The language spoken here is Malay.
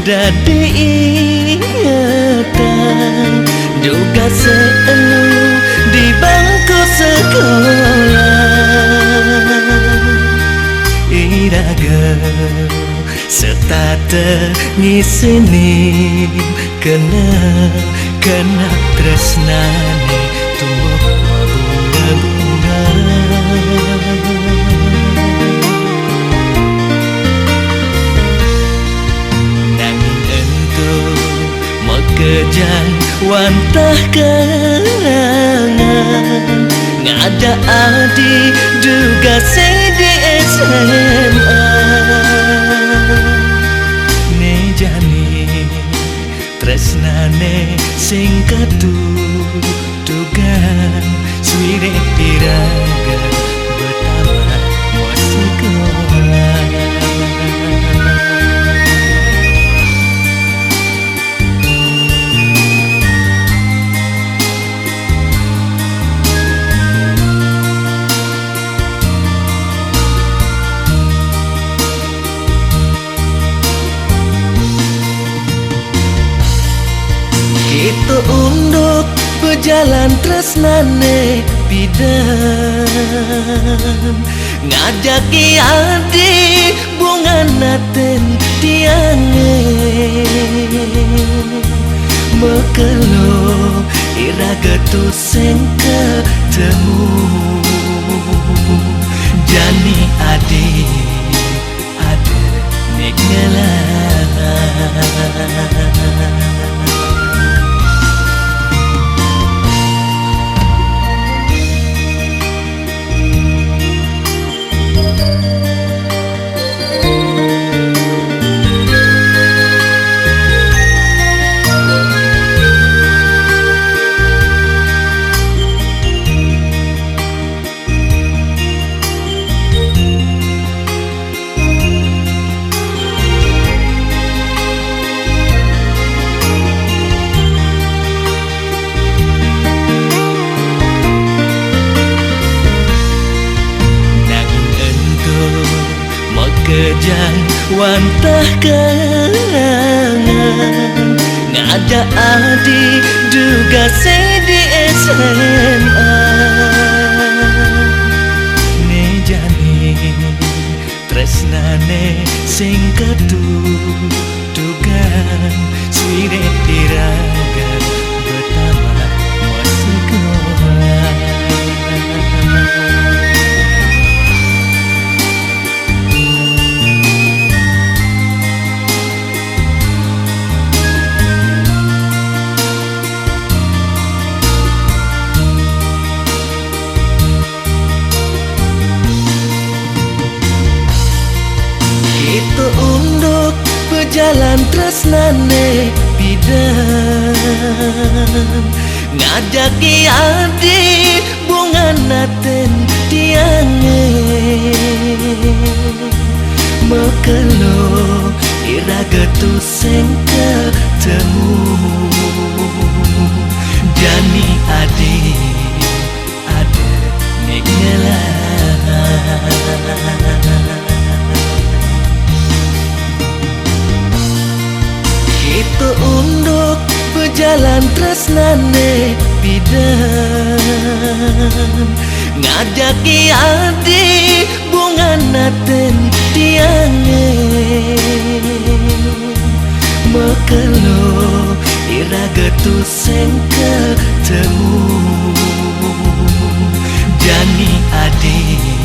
dadi ingatan juga seenu di bangku sekolah. Iraga setata ngiseni kena tresnane tumbuh bunga-bunga. Nanging engkau mekejang wantah kenangan ngajak adik juga di SMA. Nejani tresnane sing ketutugan swire piraga betama sekolah. Kita unduk berjalan tresnane bidan ngajaki adik bunga naten tiange mekelo iraga tu sing ketemu jani adik ada ngelah. Kejang wantah kenangan ngajak adik juga di SMA. Nejani tresnane sing ketutugan swire piraga betama sekolah. Kita unduk berjalan tresnane bidan ngajaki adik bunga naten tiange mekelo iraga tu sing ketemu jani adik ada ngelah. Kita unduk berjalan tresnane bidan ngajaki adik bunga naten tiange mekelo iraga tu sing ketemu jani adik